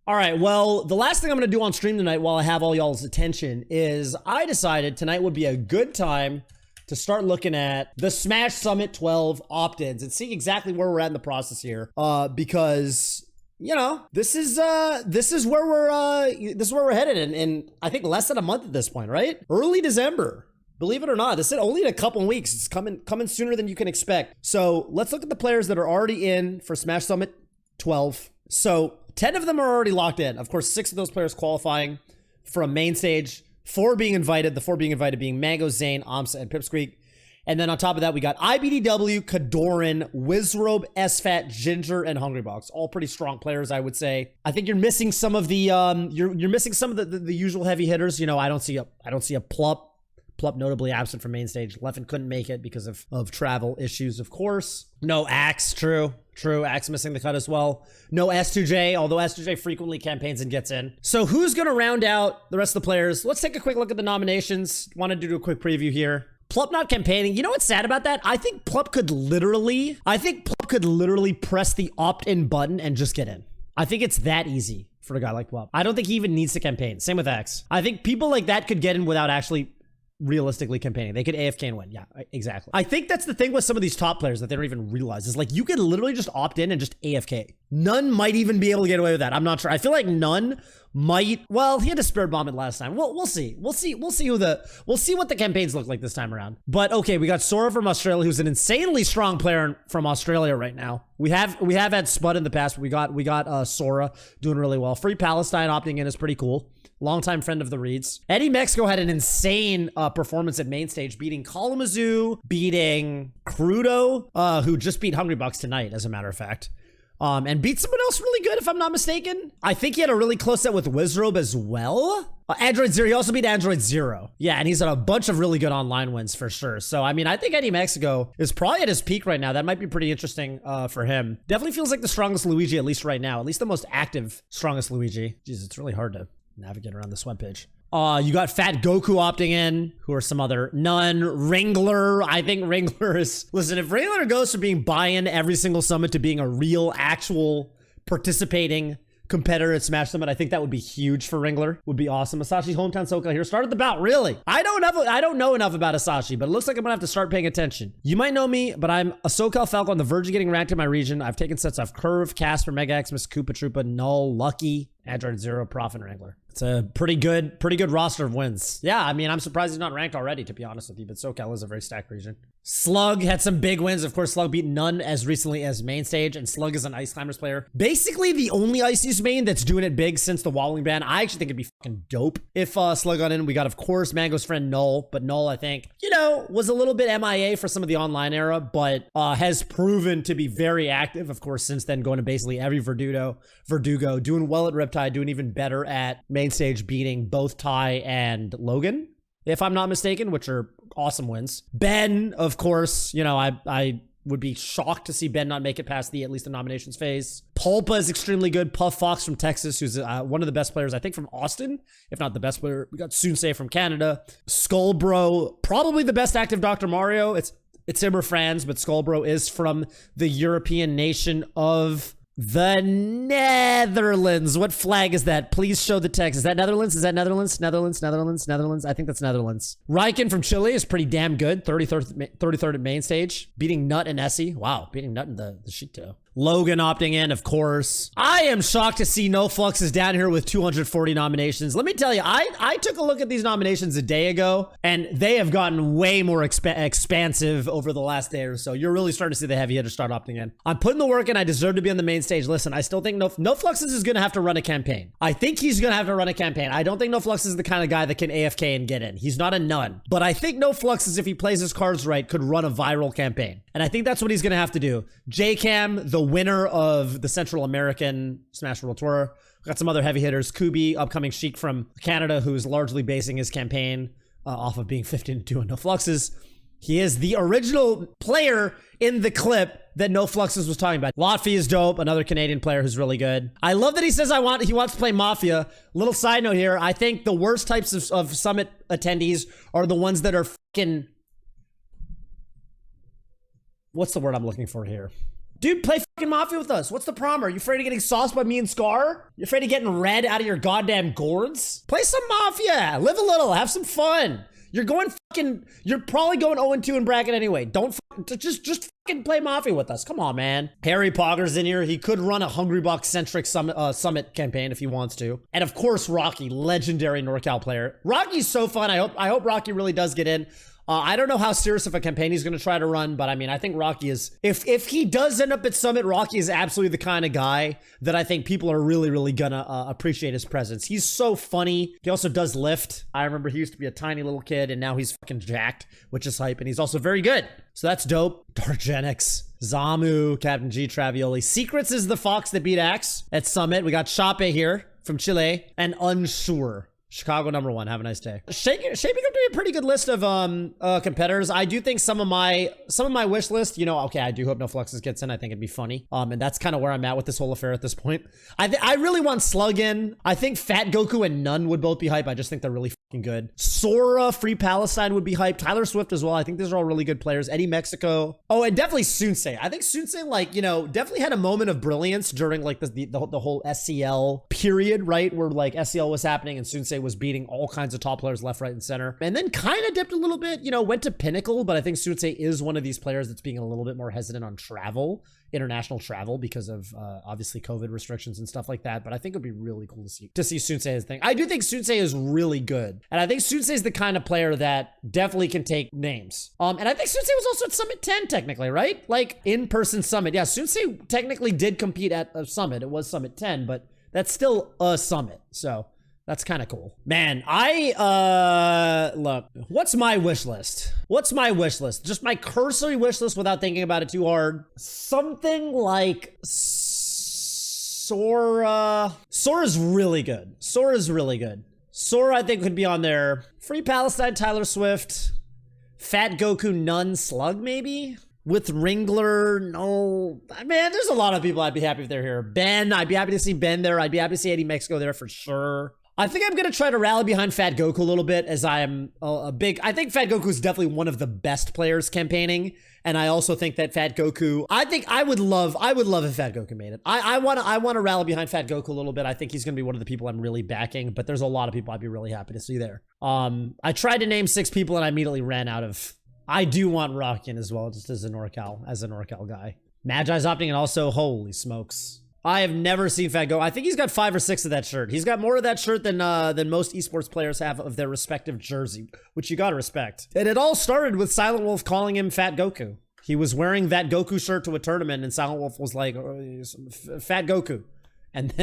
All right, well, the last thing I'm going to do on stream tonight while I have all y'all's attention is I decided tonight would be a good time to start looking at the Smash Summit 12 opt-ins and see exactly where we're at in the process here. Because, you know, this is where we're headed in I think less than a month at this point, right? Early December. Believe it or not, this is only in a couple of weeks. It's coming sooner than you can expect. So let's look at the players that are already in for Smash Summit 12. So 10 of them are already locked in. Of course, 6 of those players qualifying from main stage, 4 being invited. The 4 being invited being Mango, Zane, Amsa, and Pipsqueak. And then on top of that, we got IBDW, Kadoran, Wizrobe, SFAT, Ginger, and Hungrybox. All pretty strong players, I would say. I think you're missing some of the you're missing some of the usual heavy hitters. You know, I don't see a Plup. Plup notably absent from main stage. Leffen couldn't make it because of travel issues, of course. No Axe, true. Axe missing the cut as well. No S2J, although S2J frequently campaigns and gets in. So who's going to round out the rest of the players? Let's take a quick look at the nominations. Wanted to do a quick preview here. Plup not campaigning. You know what's sad about that? I think Plup could literally press the opt-in button and just get in. I think it's that easy for a guy like Plup. I don't think he even needs to campaign. Same with Axe. I think people like that could get in without actually realistically campaigning. They could AFK and win. Yeah, exactly. I think that's the thing with some of these top players that they don't even realize is like you could literally just opt in and just AFK. None might even be able to get away with that. I'm not sure. I feel like None might. Well, he had a Spirit Bomb it last time. We'll see. We'll see what the campaigns look like this time around. But okay, we got Sora from Australia, who's an insanely strong player from Australia right now. We have had Spud in the past, but we got Sora doing really well. Free Palestine opting in is pretty cool. Longtime friend of the Reeds. Eddie Mexico had an insane performance at main stage, beating Kalamazoo, beating Crudo, who just beat Hungrybox tonight, as a matter of fact. And beat someone else really good, if I'm not mistaken. I think he had a really close set with Wizrobe as well. Android Zero, he also beat Android Zero. Yeah, and he's had a bunch of really good online wins for sure. So, I mean, I think Eddie Mexico is probably at his peak right now. That might be pretty interesting for him. Definitely feels like the strongest Luigi, at least right now. At least the most active, strongest Luigi. Jeez, it's really hard to navigate around this webpage. You got Fat Goku opting in. Who are some other? None. Ringler. I think Ringler is... Listen, if Ringler goes from being buy-in every single summit to being a real, actual, participating competitor at Smash Summit, I think that would be huge for Ringler. Would be awesome. Asashi's hometown SoCal here. Started the bout, really. I don't know enough about Asashi, but it looks like I'm gonna have to start paying attention. You might know me, but I'm a SoCal Falco on the verge of getting ranked in my region. I've taken sets off Curve, Casper, Mega Xmas, Koopa Troopa, Null, Lucky, Android Zero, Prof, and Wrangler. It's a pretty good roster of wins. Yeah, I mean, I'm surprised he's not ranked already, to be honest with you, but SoCal is a very stacked region. Slug had some big wins. Of course, Slug beat None as recently as main stage, and Slug is an Ice Climbers player. Basically, the only Ice Use main that's doing it big since the Wobbling ban. I actually think it'd be fucking dope if Slug got in. We got, of course, Mango's friend Null, but Null, I think, you know, was a little bit MIA for some of the online era, but has proven to be very active, of course, since then, going to basically every Verdugo, doing well at Riptide, doing even better at main stage, beating both Ty and Logan, if I'm not mistaken, which are awesome wins. Ben, of course, you know, I would be shocked to see Ben not make it past at least the nominations phase. Pulpa is extremely good. Puff Fox from Texas, who's one of the best players, I think, from Austin, if not the best player. We got Sunsei from Canada. Skullbro, probably the best active Dr. Mario. It's him or Franz, but Skullbro is from the European nation of the Netherlands. What flag is that? Please show the text. Is that Netherlands? Is that Netherlands? Netherlands? I think that's Netherlands. Riken from Chile is pretty damn good. 33rd at main stage. Beating Nut and Essie. Wow, beating Nut in the Shito. Logan opting in, of course. I am shocked to see NoFluxes down here with 240 nominations. Let me tell you, I took a look at these nominations a day ago, and they have gotten way more expansive over the last day or so. You're really starting to see the heavy hitters start opting in. I'm putting the work in. I deserve to be on the main stage. Listen, I still think NoFluxes is going to have to run a campaign. I think he's going to have to run a campaign. I don't think NoFluxes is the kind of guy that can AFK and get in. He's not a None. But I think NoFluxes, if he plays his cards right, could run a viral campaign. And I think that's what he's going to have to do. JCam, the winner of the Central American Smash World Tour. We've got some other heavy hitters. Kubi, upcoming Sheik from Canada, who's largely basing his campaign off of being 15-2 on NoFluxes. He is the original player in the clip that NoFluxes was talking about. Lotfi is dope, another Canadian player who's really good. I love that he says he wants to play Mafia. Little side note here, I think the worst types of Summit attendees are the ones that are fucking... What's the word I'm looking for here? Dude, play fucking Mafia with us. What's the problem? Are you afraid of getting sauced by me and Scar? You afraid of getting red out of your goddamn gourds? Play some Mafia. Live a little. Have some fun. You're probably going 0-2 in bracket anyway. Just fucking play Mafia with us. Come on, man. Harry Pogger's in here. He could run a Hungry Box centric summit campaign if he wants to. And of course, Rocky, legendary NorCal player. Rocky's so fun. I hope Rocky really does get in. I don't know how serious of a campaign he's going to try to run, but I mean, I think Rocky is, if he does end up at Summit, Rocky is absolutely the kind of guy that I think people are really, really gonna appreciate his presence. He's so funny. He also does lift. I remember he used to be a tiny little kid and now he's fucking jacked, which is hype. And he's also very good. So that's dope. Darkgenics, Zamu, Captain G, Travioli. Secrets is the fox that beat Axe at Summit. We got Chape here from Chile and Unsure. Chicago #1. Have a nice day. Shaping up to be a pretty good list of competitors. I do think some of my wish list, you know, okay, I do hope NoFluxes gets in. I think it'd be funny. And that's kind of where I'm at with this whole affair at this point. I really want Slug in. I think Fat Goku and Nun would both be hype. I just think they're really fucking good. Sora, Free Palestine would be hype. Tyler Swift as well. I think these are all really good players. Eddie Mexico. Oh, and definitely Sunsei. I think Sunsei, like, you know, definitely had a moment of brilliance during like the whole SCL period, right? Where like SCL was happening and Sunsei was beating all kinds of top players left, right, and center. And then kind of dipped a little bit, you know, went to Pinnacle, but I think Sunsei is one of these players that's being a little bit more hesitant on travel, international travel, because of obviously COVID restrictions and stuff like that. But I think it'd be really cool to see Sunsei's thing. I do think Sunsei is really good. And I think Sunsei is the kind of player that definitely can take names. And I think Sunsei was also at Summit 10 technically, right? Like in-person Summit. Yeah, Sunsei technically did compete at a Summit. It was Summit 10, but that's still a Summit. So that's kind of cool. Man, look, what's my wish list? What's my wish list? Just my cursory wish list without thinking about it too hard. Something like Sora. Sora's really good. Sora's really good. Sora, I think, could be on there. Free Palestine, Tyler Swift. Fat Goku, Nun, Slug, maybe? With Ringler, no. Man, there's a lot of people I'd be happy if they're here. Ben, I'd be happy to see Ben there. I'd be happy to see Eddie Mexico there for sure. I think I'm going to try to rally behind Fat Goku a little bit, as I am I think Fat Goku is definitely one of the best players campaigning. And I also think that Fat Goku, I would love if Fat Goku made it. I want to rally behind Fat Goku a little bit. I think he's going to be one of the people I'm really backing, but there's a lot of people I'd be really happy to see there. I tried to name 6 people and I immediately ran out of. I do want Rockin as well, just as a NorCal guy. Magi's opting, and also, holy smokes, I have never seen Fat Go. I think he's got 5 or 6 of that shirt. He's got more of that shirt than most esports players have of their respective jersey, which you gotta respect. And it all started with Silent Wolf calling him Fat Goku. He was wearing that Goku shirt to a tournament, and Silent Wolf was like, oh, Fat Goku. And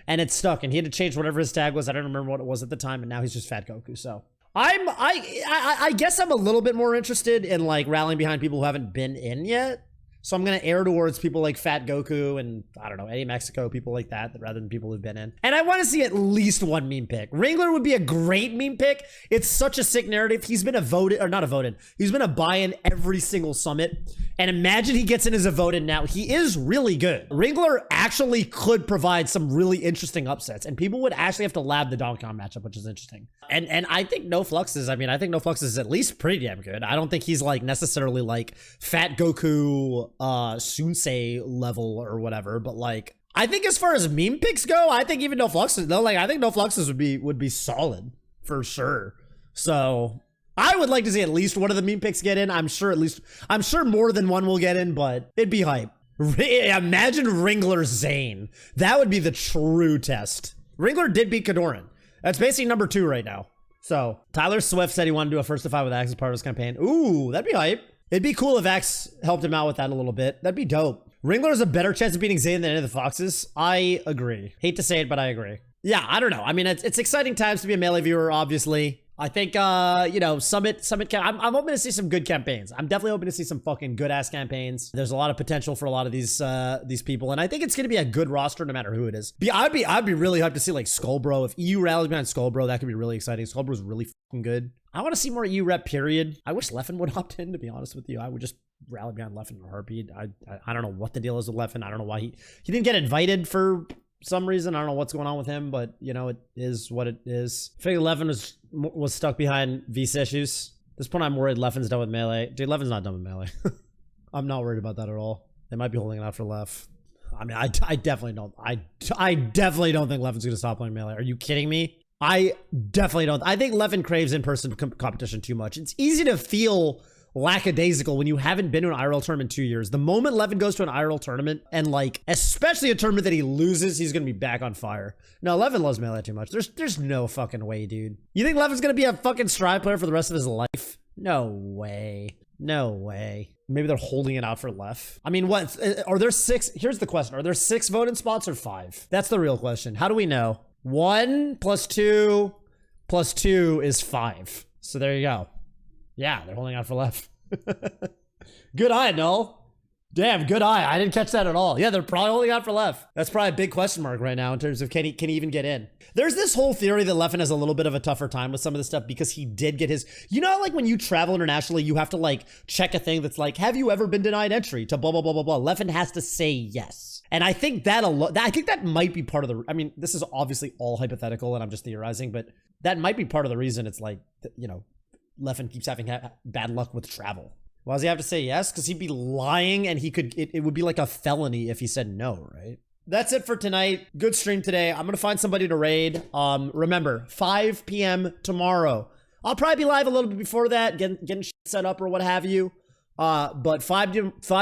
it stuck, and he had to change whatever his tag was. I don't remember what it was at the time, and now he's just Fat Goku, so. I guess I'm a little bit more interested in like rallying behind people who haven't been in yet. So I'm going to err towards people like Fat Goku and, I don't know, Eddie Mexico, people like that, rather than people who've been in. And I want to see at least one meme pick. Ringler would be a great meme pick. It's such a sick narrative. He's been he's been a buy-in every single Summit. And imagine he gets in as a voted now. He is really good. Ringler actually could provide some really interesting upsets, and people would actually have to lab the Donkey Kong matchup, which is interesting. And I think NoFluxes, I think NoFluxes is at least pretty damn good. I don't think he's like necessarily like Fat Goku, Sunsei level or whatever, but like, I think as far as meme picks go, I think even NoFluxes, I think NoFluxes would be solid for sure. So I would like to see at least one of the meme picks get in. I'm sure more than one will get in, but it'd be hype. Imagine Ringler Zane. That would be the true test. Ringler did beat Kadoran. That's basically number 2 right now. So Tyler Swift said he wanted to do a 1st to 5 with Axe as part of his campaign. Ooh, that'd be hype. It'd be cool if Axe helped him out with that a little bit. That'd be dope. Ringler has a better chance of beating Zane than any of the Foxes. I agree. Hate to say it, but I agree. Yeah, I don't know. I mean, it's exciting times to be a Melee viewer, obviously. I think, you know, Summit I'm hoping to see some good campaigns. I'm definitely hoping to see some fucking good ass campaigns. There's a lot of potential for a lot of these people, and I think it's gonna be a good roster no matter who it is. I'd be really hyped to see like Skullbro. If EU rallies behind Skullbro, that could be really exciting. Skullbro's really fucking good. I want to see more EU rep, period. I wish Leffen would opt in, to be honest with you. I would just rally behind Leffen in a heartbeat. I don't know what the deal is with Leffen. I don't know why he didn't get invited for some reason. I don't know what's going on with him, but you know, it is what it is. I think Leffen was stuck behind Visa issues. At this point, I'm worried Leffen's done with Melee. Dude, Leffen's not done with Melee. I'm not worried about that at all. They might be holding it out for Left. I mean, I definitely don't. I definitely don't think Levin's gonna stop playing Melee. Are you kidding me? I definitely don't. I think Levin craves in-person competition too much. It's easy to feel lackadaisical when you haven't been to an IRL tournament in 2 years. The moment Levin goes to an IRL tournament, and like, especially a tournament that he loses, he's gonna be back on fire. No, Levin loves Melee too much. There's no fucking way, dude. You think Levin's gonna be a fucking Strive player for the rest of his life? No way. No way. Maybe they're holding it out for Left. I mean, what? Are there 6? Here's the question. Are there 6 voting spots or 5? That's the real question. How do we know? 1 + 2 + 2 is 5. So there you go. Yeah, they're holding out for Left. Good eye, Null. Damn, good eye. I didn't catch that at all. Yeah, they're probably holding out for Left. That's probably a big question mark right now in terms of can he even get in. There's this whole theory that Levin has a little bit of a tougher time with some of this stuff because he did get his, you know, like when you travel internationally, you have to like check a thing that's like, have you ever been denied entry to blah, blah, blah, blah, blah. Levin has to say yes. And I think that might be part of the, I mean, this is obviously all hypothetical and I'm just theorizing, but that might be part of the reason it's like, you know, Levin keeps having bad luck with travel. Why does he have to say yes? Because he'd be lying and he could, it would be like a felony if he said no, right? That's it for tonight. Good stream today. I'm going to find somebody to raid. Remember, 5 p.m. tomorrow. I'll probably be live a little bit before that, getting shit set up or what have you. But 5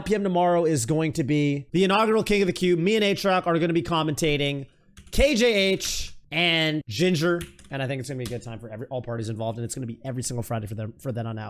p.m. tomorrow is going to be the inaugural King of the Cube. Me and Aatrox are going to be commentating. KJH and Ginger. And I think it's going to be a good time for all parties involved. And it's going to be every single Friday for then on out.